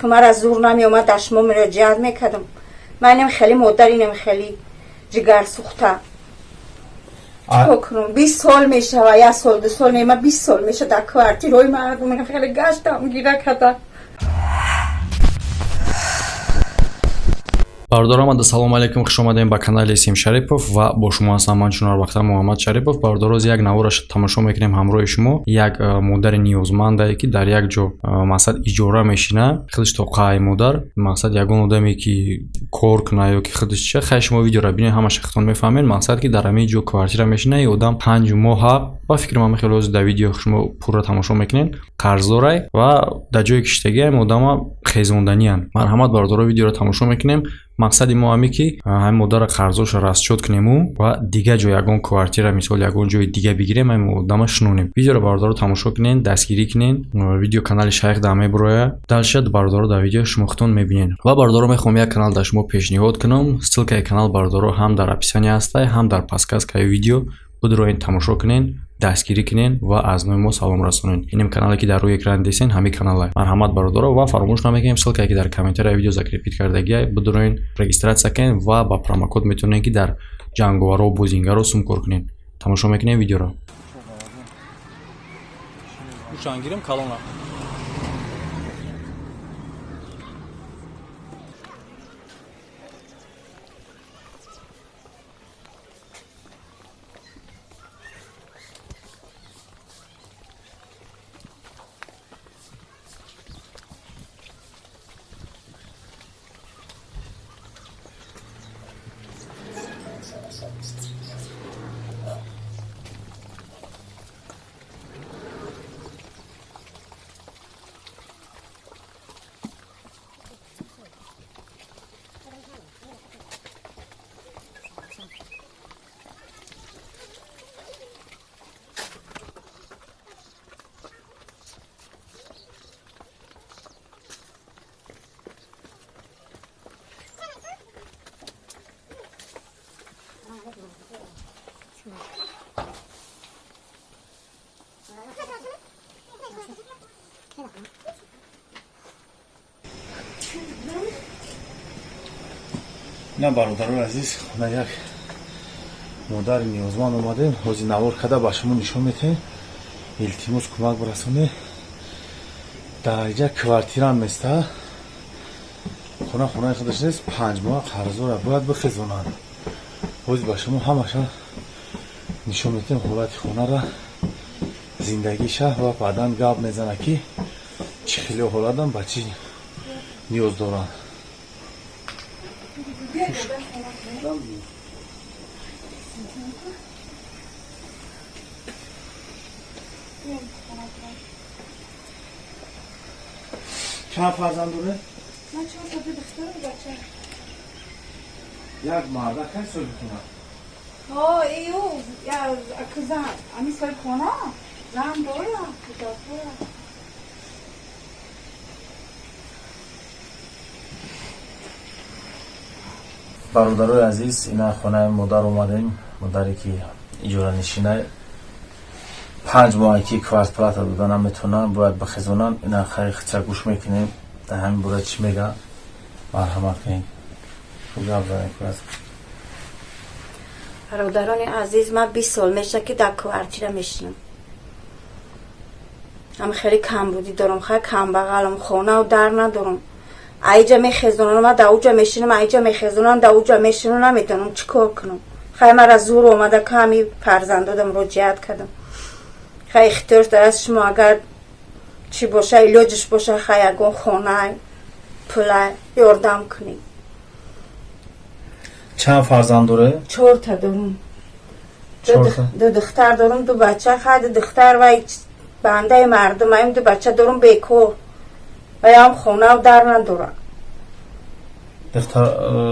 که من از زور نمی اومد در شما مراجعت میکردم. من اینم خیلی مادر اینم خیلی جگر سوخته چه کنم. 20 سال میشه و 1 سال 2 سال نیمه 20 سال میشه در کوارتیر های مردم خیلی گشتم گیره کرده. Бардор омада, салом алейкум, хуш омадем ба канали Сим Шарипов ва бо шумо ҳастам ман Чунорбахтар Муҳаммад Шарипов. Бардор роз як навора тамошо мекунем ҳамроҳи шумо. Як модари ниёзмандае ки дар як ҷо мақсад иҷора мешина. Худаш тоқаи модар, мақсад ягон одаме ки кор куна ё ки худаш чӣ, хай шумо видеоро бинед, ҳамаша хитон мефаҳмед. Мақсад ки дар ҳамин ҷо квартира мешина, и одам 5 моҳа ва фикр ман хеле ҳозир дар видео шумо пурра тамошо мекунед. Қарздорай ва дар ҷои ки иштагиам одама хезонданиан. Марҳамат бардоро видеоро тамошо мекунем. Мақсади мо ҳаме ки ҳамин модара қарздорша расчёт кунему ва дигар ҷо ягон квартира мисол ягон ҷои дига бигирем, ҳамин одама шунонем. Видеоро бардоро тамошо кунен, дастгирӣ кунен. Видео канали Шайх дар мебурояд. Далшад бардоро дар видео шумо хитон мебинен. Ва бардоро мехоҳам як канал дар шумо пешниҳод кунам. Ссилкаи канал бардоро ҳам дар описание аст, ҳам дар подсказкаи видео. Бидуроен тамошо кунен, дастгирӣ кунен ва аз нои мо салом расонен. Инем канале ки дар рӯи экран десен, ҳамин канале. Марҳамат бародаро ва фаромӯш намекунем ссилкае ки дар комментарияи видео закрепит кардагиай, бидуроен регистратсия кунен ва ба промокод метавонен ки дар ҷанговаро бузингаро сумкор кунен. Тамошо мекунем видеоро. Ушангирем калона. نه برادران عزیز، خونه یک مادر نیازمند اومدیم. حاضر نوار کرده به شما نشون میتیم. التماس کمک برسونه. در یک کوارتیر هم میسته. خونه خودش نیست. 5 ماه قرض را باید بخزونن. حاضر به شما همشه نشون میتیم حالت خونه را، زندگیشه و بعداً گپ میزنه که چه خیلی حالتم به چی نیاز دارن. چند فرزند داره؟ من 4 تا دختر و بچه. یک مرد کی سال میکنه؟ ایو یا کزن امی سال کنه زن داره کتاب داره. برادرای عزیز، اینا خونه مادر اومدیم. مادری که اجاره نشینه 5 ماه که کوارت پلات دادن هم میتونن باید بخزونن. اینا خیلی خطر گوش میکنیم در همین بوده چی میگه. مرحمت کنیم. برادران عزیز، من 20 سال میشه که در کوارتیر میشینم. هم خیلی کم بودی دارم، خیلی کم بغلم، خونه و در ندارم. ایجا میخزونم، من در اوجا میشینم، ایجا میخزونم، در اوجا میشینم، نمیتونم چیکار کنم. خیلی من از زور اومده که همی فرزندادم رو جهت کردم. خیلی اختیار دست شما اگر چی باشه ایلاجش باشه، خیلی اگون خونه پوله یاردم کنیم. چند فرزند داره؟ 4 تا دارم. 4 تا؟ 2 دختر دارم، 2 بچه. خیلی دختر و بنده مردم هم 2 بچه دارم بیکار و هم خونه و در ندارم.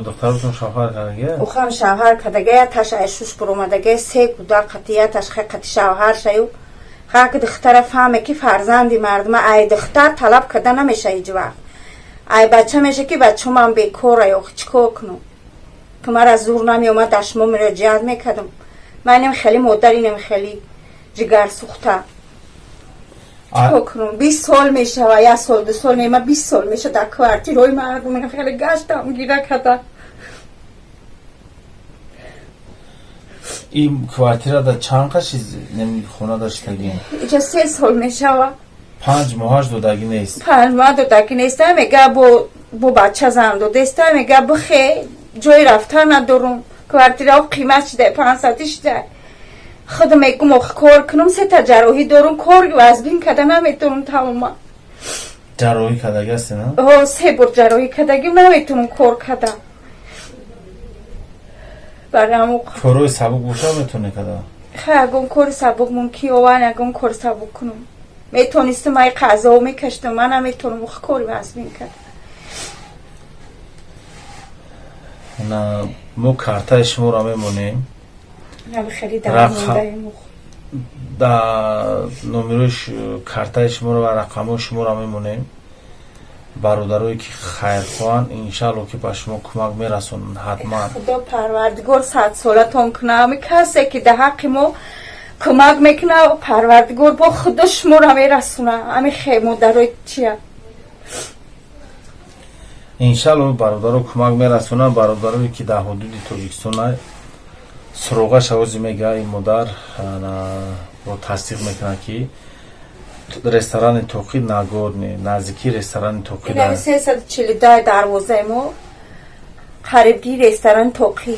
دخترتون شوهر کردگه؟ او هم شوهر کردگه، تاش ایشوش برومدگه 3 کودک قطیه تاش خیلی قطی شوهر شیو. خیلی دختر فهمه که فرزندی مردم ای دختر طلب کرده نمیشه ایج وقت. ای بچه میشه که بچه من بیکاره یا چیکار کنم. که من از زور نمی اومد در شما مراجعت میکردم. من اینم خیلی مادر اینم خیلی جگر سوخته چیکار کنم 20 سال میشه و یک سال 2 سال نیمه 20 سال میشه در کوارتیرای مردم خیلی گشتم گیره کردم. این کوارتیرا در چند چیز نمی خونه داشتگی؟ اینجا 3 سال میشه و 5 ماهش دودگی نیست. 5 ماه دودگی نیست. میگه با بچه زن داده میگه بخی جای رفتن ندارم. کوارتیرا قیمت شده 500 شده. خودم میگم کار کنم 3 تا جراحی دارم کار وزبین کده نمیتونم تماما. جراحی کدگی هستی نه؟ 3 بار جراحی کدگیم نمیتونم کار کدم. برای همون کاروی سبک بوشا میتونه کده؟ اگم کار سبک ممکنه و اگم کار سبک کنم میتونستم ای قضا میکشتم من نمیتونم کار وزبین کدم. نه مو کارتای شما را میمونیم خیلی در مونده در نمروش کارتای شما را و رقم شما را میمونیم. برادرایی که خیرخواهن انشالله که به شما کمک میرسونن حتما. خدا پروردگار 100 ساله تون کنه. همه کسی که در حق ما کمک میکنه پروردگار با خدا شما را میرسونه. همه خیمه درای چیه انشالله برادرها کمک میرسونن. برادرایی که در حدود تاجیکستان سروغه شوازی میگه این مادر با تصدیق میکنه که رستوران توقی نگورنی نزدیکی رستوران توقی این 342 دروازه ما قریبگی رستوران توقی.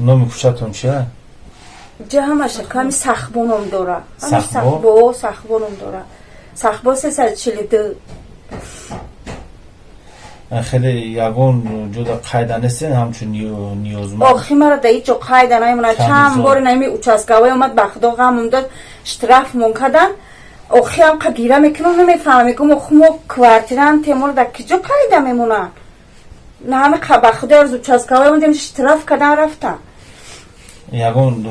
نومی کوچه‌تون چیه؟ جا همشه کمی سخبونم داره. سخبو؟ سخبونم داره. سخبو 342. خیلی یگون جدا قایده نیستین همچون نیازمند. آخی مرا در ایچو قایده نمیمونه. چند بار نمی اوچاسگاوی اومد بخدا غمم داد اشتراف مون کدن. آخی هم قگیره میکنم نمیفهمم میگم آخی ما کوارتیران تیمور در کجا قایده میمونن. نه همه بخدا از اوچاسگاوی اومدیم اشتراف کدن رفتن. یگون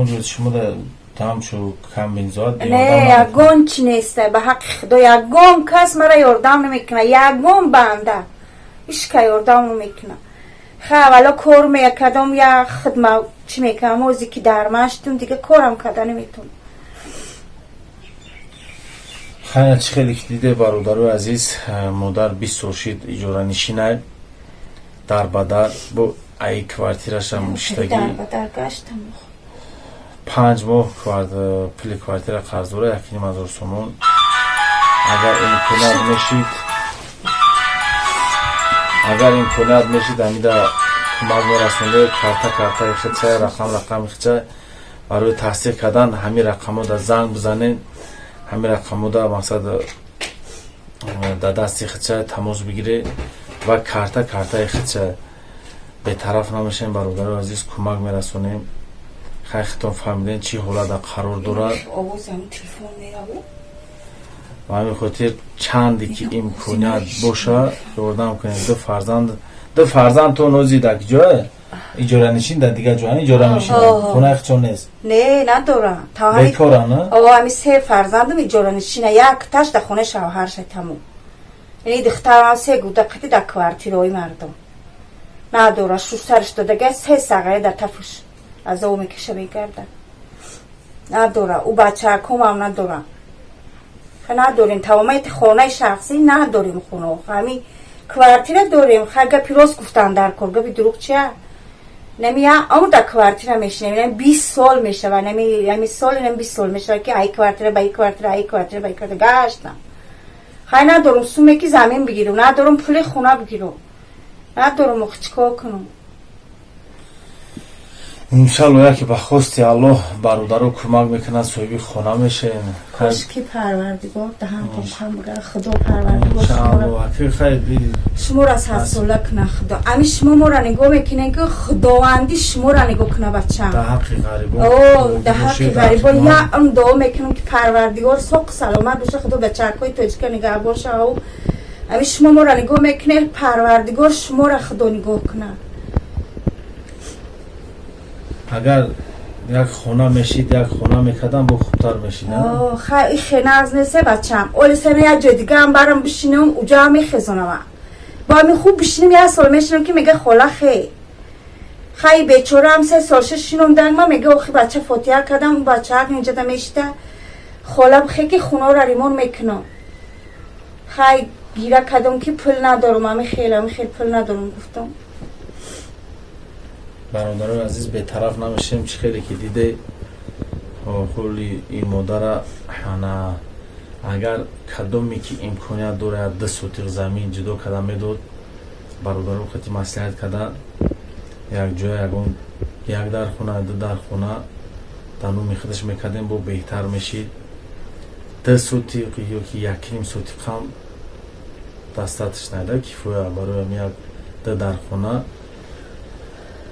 جدا شما در تمام شو کم بینزاد نه یگون چی نیسته به حق خدا. یگون کس مرا یاردم نمیکنه. یگون بنده ایش که یاردم نمیکنه. خب اولا کار میکردم یا خدمت چی میکنم موزی که درمشتم دیگه کارم کده نمیتونم. خیلی که دیده برادر عزیز مادر 20 سال شد اجاره نشینه در بدر با ای کوارتیرش هم مشتگی در بدر گشتم 5 ماه پلی کوارتیر قرض داره 1,000 سومون. اگر امکانات میشید امیده کمک میرسونده کارتا خیچه رقم خیچه برای تصدیق کردن همین رقم در زنگ بزنین. همین رقم در مقصد در دستی خیچه تماس بگیره و کارتا خیچه به طرف نمیشین. برادر عزیز کمک میرسونیم. خیلیتون فهمیدین چی حالا در قرار داره و همین خاطر چندی که امکانیت باشه یاردم کنیم. دو فرزند تو نوزی در جای اجاره نشین در دیگه جوان اجاره میشین خونه اخچون نیست. نه ندارم بیکاره نه؟ همی 3 فرزندم اجاره نشینه. یک تاش در خونه شوهرش تموم. یعنی دخترم 3 گودقتی در کوارتیرای مردم نداره. شوسترش دادگه 3 سقره در تفش از او میکشه میگرده نداره. او بچه کم هم نداره. نداریم تمامیت خانه شخصی نداریم. خونه همین کوارتیر داریم. خیلی پیروز گفتن در کارگاه بی دروغ چیه نمیه اما در کوارتیر میشنیم 20 سال میشه و نمی سال 20 سال میشه که ای کوارتیر با ای کوارتیر گشتم. خیلی ندارم سومه که زمین بگیرم ندارم پول خونه بگیرم ندارم اخ چیکار کنم. انشالله که به خواست الله برادرها کمک میکنن صاحب خونه میشین. کاش که پروردگار دهانتون کم بگره. خدا پروردگار شما را 100 ساله کنه. خدا امی شما ما را نگاه میکنه که خداوندی شما را نگاه کنه بچه در حق غریبا در حق غریبا یا اون دعا میکنم که پروردگار سوق سلامت بشه. خدا بچه‌های تاجیک نگاه باشه و امی شما ما را نگاه میکنه پروردگار شما را خدا نگاه کنه. اگر یک خونه میشید یک خونه میکردم با خوبتر میشید. خیلی خیلی از نیسته بچم اولی سنه یک جای دیگه هم برم بشینم اونجا هم میخیزونم با می خوب بشینم یک سال میشینم که میگه خوله خیلی بیچوره هم 3 سال شینم درنگ من میگه اخی بچه فاتحه کردم بچه حق اینجا دا میشته خالم خیلی خونه را ریمون میکنم خیلی گیره کدام که پول ندارم همه خیلی پول ندارم گفتم برادران عزیز بی‌طرف نمیشیم چه خیلی که دیده خیلی این مادر انا اگر کدومی که امکانیت داره 10 سوتیق زمین جدا کده میداد برادران خیلی مصلحت کده یک جای یک در خونه دو در خونه دانو میخدش میکردیم با بهتر میشید 10 سوتیق یا که 1.5 سوتیق هم دستاتش نده کفایه برای یک دو در خونه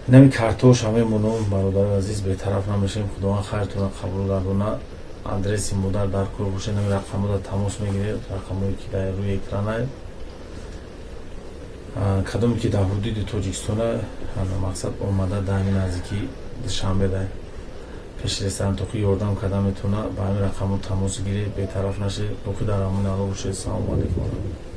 نمی کارتوش همه منون برادر عزیز به طرف نمیشیم خداوند خیرتون قبول گردونه آدرس مادر در کور باشه نمی رقمو دا تماس میگیره رقمایی که در روی اکرانه کدومی که در حدود تاجیکستانه مقصد اومده در این نزدیکی شنبه ده پیش رسیدن تو یاردم کده میتونه به همین رقمو تماس گیره به طرف نشه بخی در همون علا باشه. سلام علیکم.